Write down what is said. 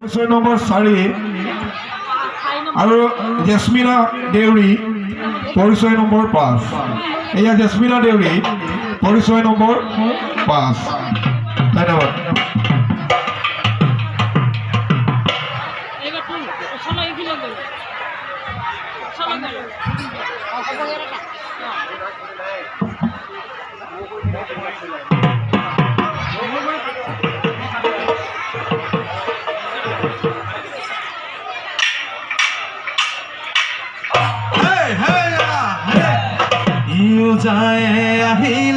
6 number 4 আৰু জেসমিনা দেউৰী পৰিচয় number 5। এয়া জেসমিনা দেউৰী পৰিচয় নম্বৰ 5। ধন্যবাদ। যায় আহিল